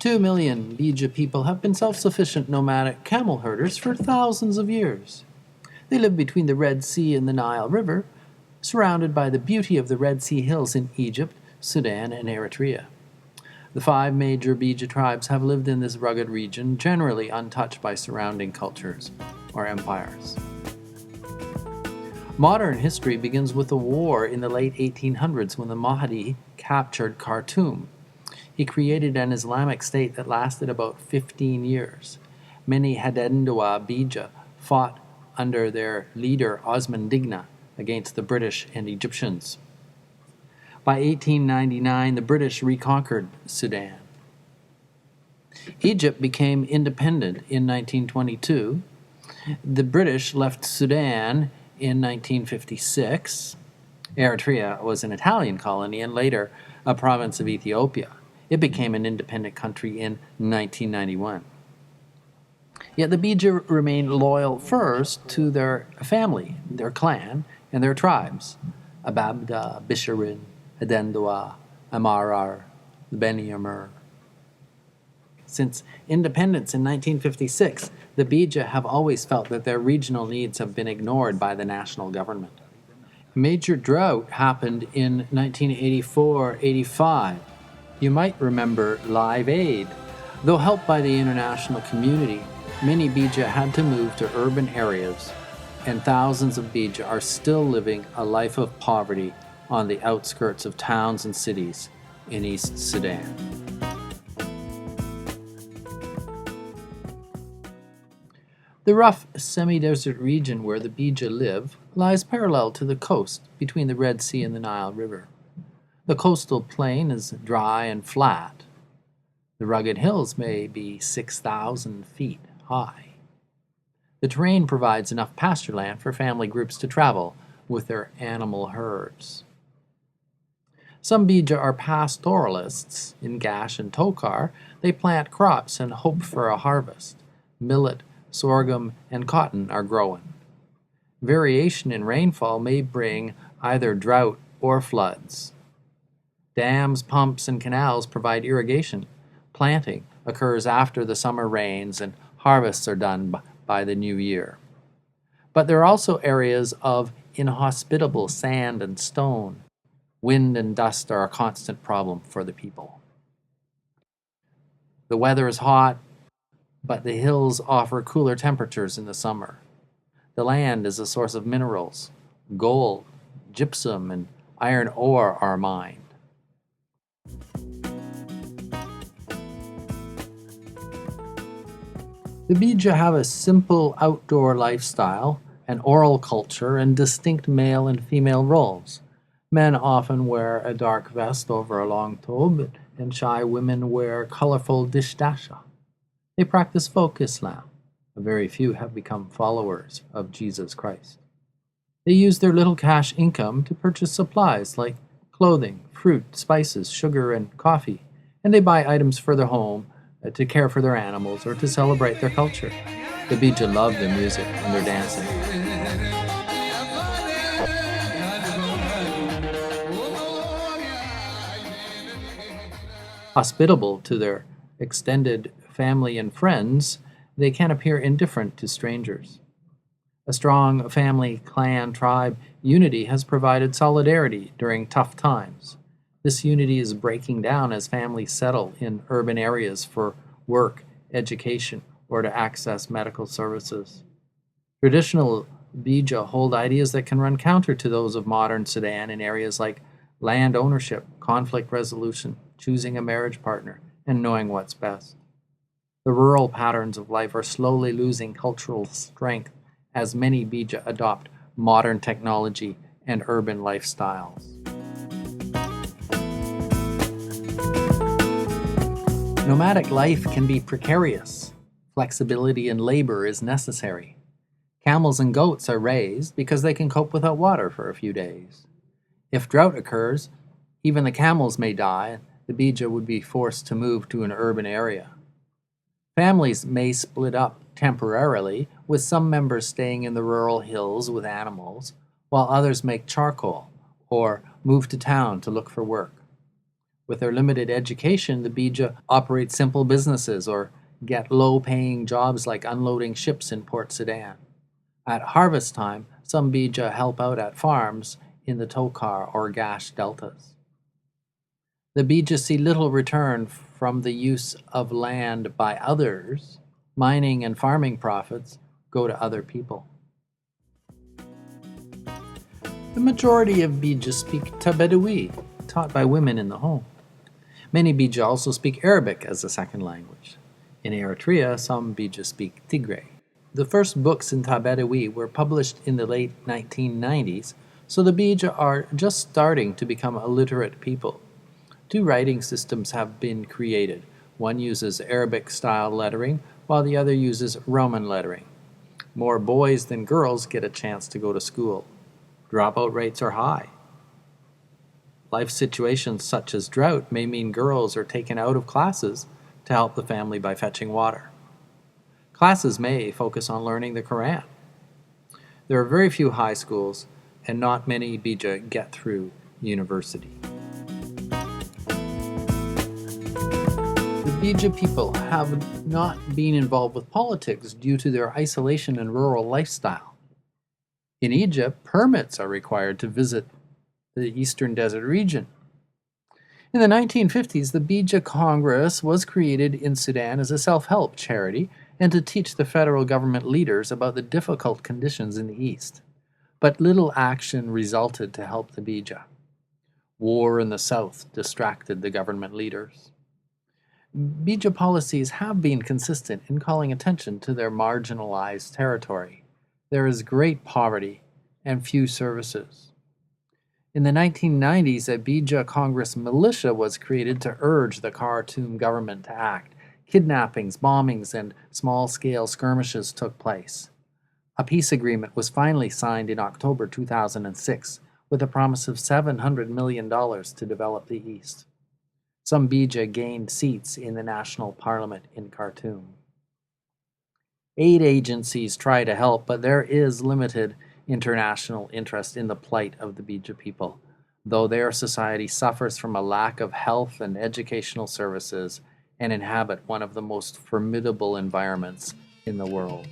2 million Beja people have been self-sufficient nomadic camel herders for thousands of years. They live between the Red Sea and the Nile River, surrounded by the beauty of the Red Sea hills in Egypt, Sudan, and Eritrea. The 5 major Beja tribes have lived in this rugged region, generally untouched by surrounding cultures or empires. Modern history begins with a war in the late 1800s when the Mahdi captured Khartoum. He created an Islamic state that lasted about 15 years. Many Hadendoa Beja fought under their leader Osman Digna against the British and Egyptians. By 1899, the British reconquered Sudan. Egypt became independent in 1922. The British left Sudan in 1956. Eritrea was an Italian colony and later a province of Ethiopia. It became an independent country in 1991. Yet the Beja remained loyal first to their family, their clan, and their tribes: Ababda, Bisharin, Hadendoa, Amarar, Beni Amr. Since independence in 1956, the Beja have always felt that their regional needs have been ignored by the national government. A major drought happened in 1984-85. You might remember Live Aid. Though helped by the international community, many Beja had to move to urban areas, and thousands of Beja are still living a life of poverty on the outskirts of towns and cities in East Sudan. The rough semi-desert region where the Beja live lies parallel to the coast between the Red Sea and the Nile River. The coastal plain is dry and flat. The rugged hills may be 6,000 feet high. The terrain provides enough pasture land for family groups to travel with their animal herds. Some Beja are pastoralists. In Gash and Tokar, they plant crops and hope for a harvest. Millet, sorghum, and cotton are grown. Variation in rainfall may bring either drought or floods. Dams, pumps, and canals provide irrigation. Planting occurs after the summer rains, and harvests are done by the new year. But there are also areas of inhospitable sand and stone. Wind and dust are a constant problem for the people. The weather is hot, but the hills offer cooler temperatures in the summer. The land is a source of minerals. Gold, gypsum, and iron ore are mined. The Beja have a simple outdoor lifestyle, an oral culture, and distinct male and female roles. Men often wear a dark vest over a long tobe, and shy women wear colorful dishdasha. They practice folk Islam. Very few have become followers of Jesus Christ. They use their little cash income to purchase supplies like clothing, fruit, spices, sugar, and coffee, and they buy items for their home, to care for their animals, or to celebrate their culture. The Beja love their music and their dancing. Hospitable to their extended family and friends, they can appear indifferent to strangers. A strong family, clan, tribe unity has provided solidarity during tough times. This unity is breaking down as families settle in urban areas for work, education, or to access medical services. Traditional Beja hold ideas that can run counter to those of modern Sudan in areas like land ownership, conflict resolution, choosing a marriage partner, and knowing what's best. The rural patterns of life are slowly losing cultural strength as many Beja adopt modern technology and urban lifestyles. Nomadic life can be precarious. Flexibility in labor is necessary. Camels and goats are raised because they can cope without water for a few days. If drought occurs, even the camels may die. The Beja would be forced to move to an urban area. Families may split up temporarily, with some members staying in the rural hills with animals, while others make charcoal or move to town to look for work. With their limited education, the Beja operate simple businesses or get low-paying jobs like unloading ships in Port Sudan. At harvest time, some Beja help out at farms in the Tokar or Gash deltas. The Beja see little return from the use of land by others. Mining and farming profits go to other people. The majority of Beja speak Tabedawi, taught by women in the home. Many Beja also speak Arabic as a second language. In Eritrea, some Beja speak Tigray. The first books in Tabedawi were published in the late 1990s, so the Beja are just starting to become a literate people. Two writing systems have been created. One uses Arabic-style lettering, while the other uses Roman lettering. More boys than girls get a chance to go to school. Dropout rates are high. Life situations such as drought may mean girls are taken out of classes to help the family by fetching water. Classes may focus on learning the Quran. There are very few high schools, and not many Beja get through university. The Beja people have not been involved with politics due to their isolation and rural lifestyle. In Egypt, permits are required to visit the Eastern Desert region. In the 1950s, the Beja Congress was created in Sudan as a self-help charity and to teach the federal government leaders about the difficult conditions in the East. But little action resulted to help the Beja. War in the South distracted the government leaders. Beja policies have been consistent in calling attention to their marginalized territory. There is great poverty and few services. In the 1990s, a Beja Congress militia was created to urge the Khartoum government to act. Kidnappings, bombings, and small-scale skirmishes took place. A peace agreement was finally signed in October 2006 with a promise of $700 million to develop the East. Some Beja gained seats in the national parliament in Khartoum. Aid agencies try to help, but there is limited international interest in the plight of the Beja people, though their society suffers from a lack of health and educational services and inhabit one of the most formidable environments in the world.